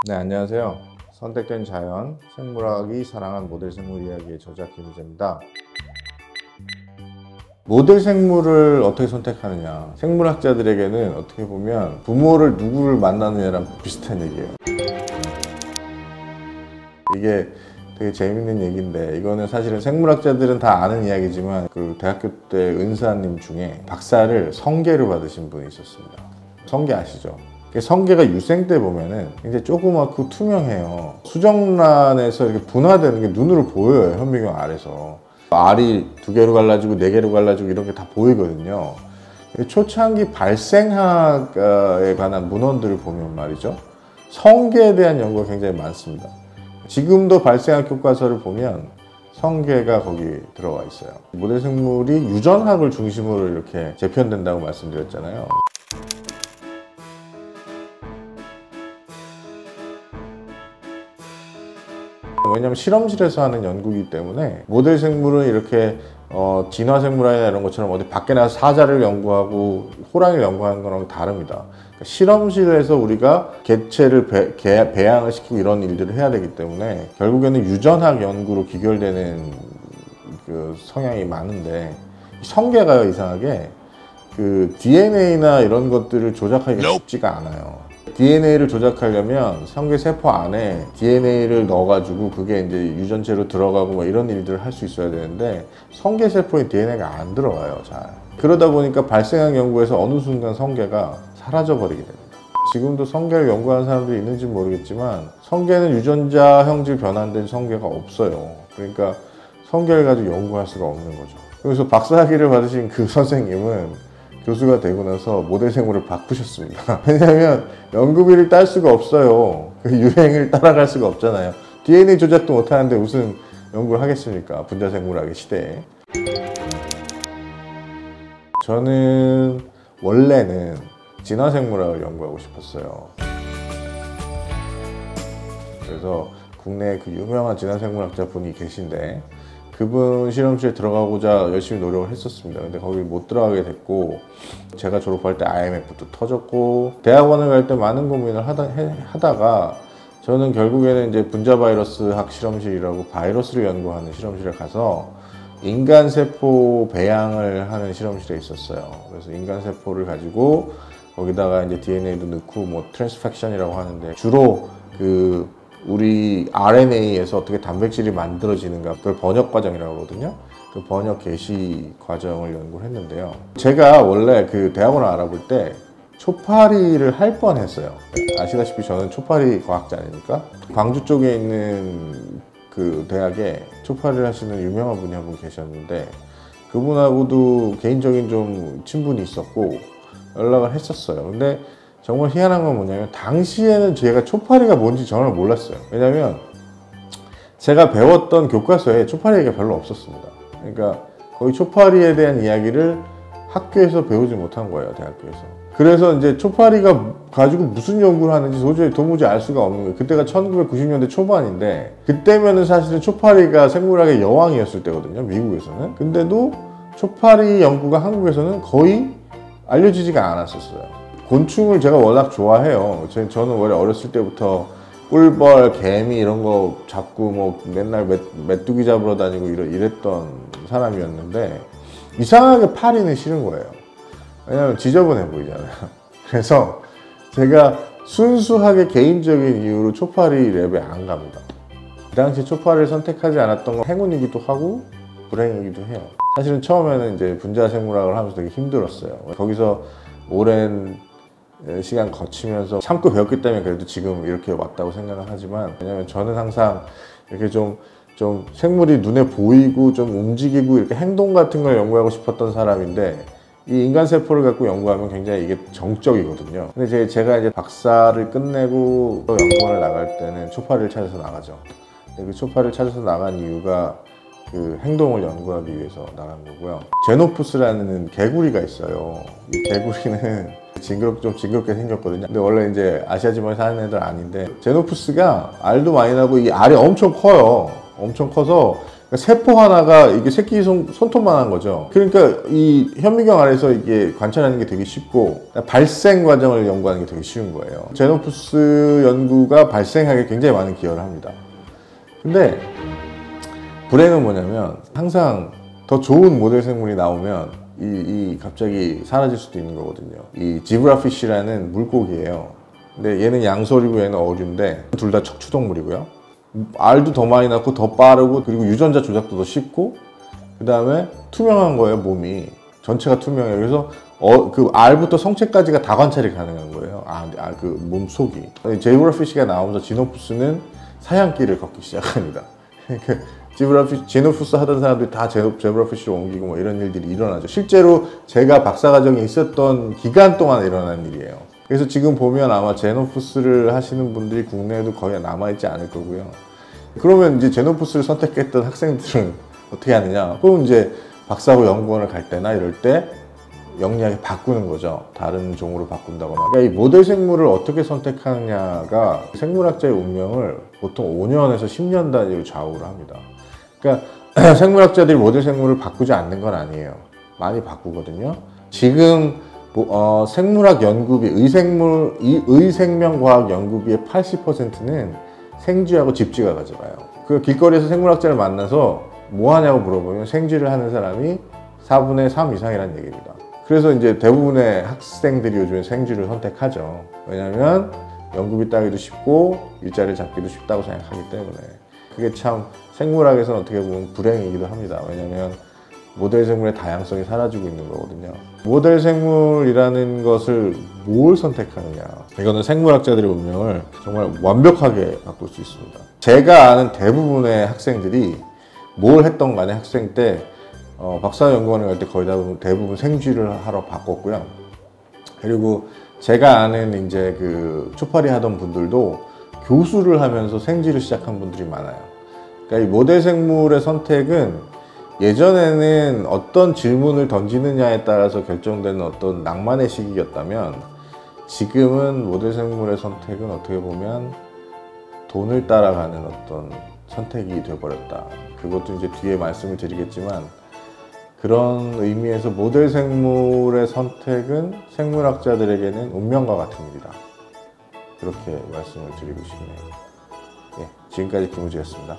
네, 안녕하세요. 선택된 자연, 생물학이 사랑한 모델 생물 이야기의 저자 김희재입니다. 모델 생물을 어떻게 선택하느냐. 생물학자들에게는 어떻게 보면 부모를 누구를 만나느냐랑 비슷한 얘기예요. 이게 되게 재밌는 얘기인데, 이거는 사실은 생물학자들은 다 아는 이야기지만 그 대학교 때 은사님 중에 박사를 성게로 받으신 분이 있었습니다. 성게 아시죠? 성게가 유생 때 보면은 굉장히 조그맣고 투명해요. 수정란에서 이렇게 분화되는 게 눈으로 보여요. 현미경 아래서. 알이 2개로 갈라지고 4개로 갈라지고 이런 게 다 보이거든요. 초창기 발생학에 관한 문헌들을 보면 말이죠. 성게에 대한 연구가 굉장히 많습니다. 지금도 발생학 교과서를 보면 성게가 거기 들어와 있어요. 모델 생물이 유전학을 중심으로 이렇게 재편된다고 말씀드렸잖아요. 왜냐하면 실험실에서 하는 연구이기 때문에 모델 생물은 이렇게 진화 생물학이나 이런 것처럼 어디 밖에 나가서 사자를 연구하고 호랑이를 연구하는 거랑 다릅니다. 그러니까 실험실에서 우리가 개체를 배양을 시키고 이런 일들을 해야 되기 때문에 결국에는 유전학 연구로 귀결되는 그 성향이 많은데, 성게가요, 이상하게 그 DNA나 이런 것들을 조작하기가 쉽지가 않아요. DNA를 조작하려면 성게 세포 안에 DNA를 넣어가지고 그게 이제 유전체로 들어가고 뭐 이런 일들을 할 수 있어야 되는데, 성게 세포에 DNA가 안 들어가요, 잘. 그러다 보니까 발생학 연구에서 어느 순간 성게가 사라져 버리게 됩니다. 지금도 성게를 연구하는 사람들이 있는지 모르겠지만 성게는 유전자 형질 변환된 성게가 없어요. 그러니까 성게를 가지고 연구할 수가 없는 거죠. 그래서 박사학위를 받으신 그 선생님은 교수가 되고 나서 모델 생물을 바꾸셨습니다. 왜냐하면 연구비를 딸 수가 없어요. 그 유행을 따라갈 수가 없잖아요. DNA 조작도 못하는데 무슨 연구를 하겠습니까? 분자생물학의 시대에. 저는 원래는 진화생물학을 연구하고 싶었어요. 그래서 국내에 그 유명한 진화생물학자 분이 계신데, 그분 실험실에 들어가고자 열심히 노력을 했었습니다. 근데 거기 못 들어가게 됐고, 제가 졸업할 때 IMF도 터졌고, 대학원을 갈 때 많은 고민을 하다가 저는 결국에는 이제 분자 바이러스 학 실험실이라고 바이러스를 연구하는 실험실에 가서 인간 세포 배양을 하는 실험실에 있었어요. 그래서 인간 세포를 가지고 거기다가 이제 DNA도 넣고 뭐 트랜스펙션이라고 하는데, 주로 그 우리 RNA에서 어떻게 단백질이 만들어지는가, 그걸 번역 과정이라고 하거든요. 그 번역 개시 과정을 연구를 했는데요. 제가 원래 그 대학원을 알아볼 때 초파리를 할 뻔했어요. 아시다시피 저는 초파리 과학자 아닙니까? 광주 쪽에 있는 그 대학에 초파리를 하시는 유명한 분이 한 분 계셨는데, 그분하고도 개인적인 좀 친분이 있었고 연락을 했었어요. 근데 정말 희한한 건 뭐냐면, 당시에는 제가 초파리가 뭔지 정말 몰랐어요. 왜냐면 제가 배웠던 교과서에 초파리 얘기가 별로 없었습니다. 그러니까 거의 초파리에 대한 이야기를 학교에서 배우지 못한 거예요, 대학교에서. 그래서 이제 초파리가 가지고 무슨 연구를 하는지 도무지 알 수가 없는 거예요. 그때가 1990년대 초반인데, 그때면은 사실은 초파리가 생물학의 여왕이었을 때거든요, 미국에서는. 근데도 초파리 연구가 한국에서는 거의 알려지지가 않았었어요. 곤충을 제가 워낙 좋아해요. 저는 원래 어렸을 때부터 꿀벌, 개미 이런 거 잡고 뭐 맨날 메뚜기 잡으러 다니고 이랬던 사람이었는데, 이상하게 파리는 싫은 거예요. 왜냐면 지저분해 보이잖아요. 그래서 제가 순수하게 개인적인 이유로 초파리 랩에 안 갑니다. 그 당시 초파리를 선택하지 않았던 건 행운이기도 하고 불행이기도 해요. 사실은 처음에는 이제 분자 생물학을 하면서 되게 힘들었어요. 거기서 오랜 시간 거치면서 참고 배웠기 때문에 그래도 지금 이렇게 왔다고 생각을 하지만, 왜냐면 저는 항상 이렇게 좀 생물이 눈에 보이고 좀 움직이고 이렇게 행동 같은 걸 연구하고 싶었던 사람인데, 이 인간 세포를 갖고 연구하면 굉장히 이게 정적이거든요. 근데 제가 이제 박사를 끝내고 연구원을 나갈 때는 초파리를 찾아서 나가죠. 근데 그 초파리를 찾아서 나간 이유가 그 행동을 연구하기 위해서 나간 거고요. 제노푸스라는 개구리가 있어요. 이 개구리는 좀 징그럽게 생겼거든요. 근데 원래 이제 아시아 지방에 사는 애들 아닌데, 제노푸스가 알도 많이 나고 이 알이 엄청 커요. 엄청 커서 그러니까 세포 하나가 이게 새끼 손톱만한 거죠. 그러니까 이 현미경 아래서 이게 관찰하는 게 되게 쉽고 발생 과정을 연구하는 게 되게 쉬운 거예요. 제노푸스 연구가 발생하게 굉장히 많은 기여를 합니다. 근데 불행은 뭐냐면 항상 더 좋은 모델 생물이 나오면 이 갑자기 사라질 수도 있는 거거든요. 이 지브라피쉬라는 물고기예요. 근데 얘는 양서류고 얘는 어류인데 둘 다 척추동물이고요. 알도 더 많이 낳고 더 빠르고 그리고 유전자 조작도 더 쉽고 그 다음에 투명한 거예요. 몸이 전체가 투명해요. 그래서 그 알부터 성체까지가 다 관찰이 가능한 거예요. 그 몸속이. 제브라피쉬가 나오면서 지노푸스는 사냥길을 걷기 시작합니다. 제노푸스 하던 사람들이 다 제브라피쉬로 옮기고 뭐 이런 일들이 일어나죠. 실제로 제가 박사과정에 있었던 기간 동안 일어난 일이에요. 그래서 지금 보면 아마 제노푸스를 하시는 분들이 국내에도 거의 남아있지 않을 거고요. 그러면 이제 제노푸스를 선택했던 학생들은 어떻게 하느냐? 그럼 이제 박사고 연구원을 갈 때나 이럴 때 영리하게 바꾸는 거죠. 다른 종으로 바꾼다거나. 그러니까 이 모델 생물을 어떻게 선택하느냐가 생물학자의 운명을 보통 5년에서 10년 단위로 좌우를 합니다. 그러니까 생물학자들이 모델 생물을 바꾸지 않는 건 아니에요. 많이 바꾸거든요. 지금 생물학 연구비, 의생명과학 연구비의 80%는 생쥐하고 집쥐가 가져가요. 그 길거리에서 생물학자를 만나서 뭐 하냐고 물어보면 생쥐를 하는 사람이 4분의 3 이상이라는 얘기입니다. 그래서 이제 대부분의 학생들이 요즘에 생쥐를 선택하죠. 왜냐면 연구비 따기도 쉽고 일자리를 잡기도 쉽다고 생각하기 때문에. 그게 참 생물학에서는 어떻게 보면 불행이기도 합니다. 왜냐면 모델 생물의 다양성이 사라지고 있는 거거든요. 모델 생물이라는 것을 뭘 선택하느냐. 이거는 생물학자들의 운명을 정말 완벽하게 바꿀 수 있습니다. 제가 아는 대부분의 학생들이 뭘 했던 간에 학생 때 박사연구원에 갈 때 거의 대부분 생쥐를 하러 바꿨고요. 그리고 제가 아는 이제 그 초파리 하던 분들도 교수를 하면서 생쥐를 시작한 분들이 많아요. 그러니까 이 모델 생물의 선택은 예전에는 어떤 질문을 던지느냐에 따라서 결정되는 어떤 낭만의 시기였다면 지금은 모델 생물의 선택은 어떻게 보면 돈을 따라가는 어떤 선택이 되어버렸다. 그것도 이제 뒤에 말씀을 드리겠지만 그런 의미에서 모델 생물의 선택은 생물학자들에게는 운명과 같은 일이다. 그렇게 말씀을 드리고 싶네요. 예, 지금까지 김우주였습니다.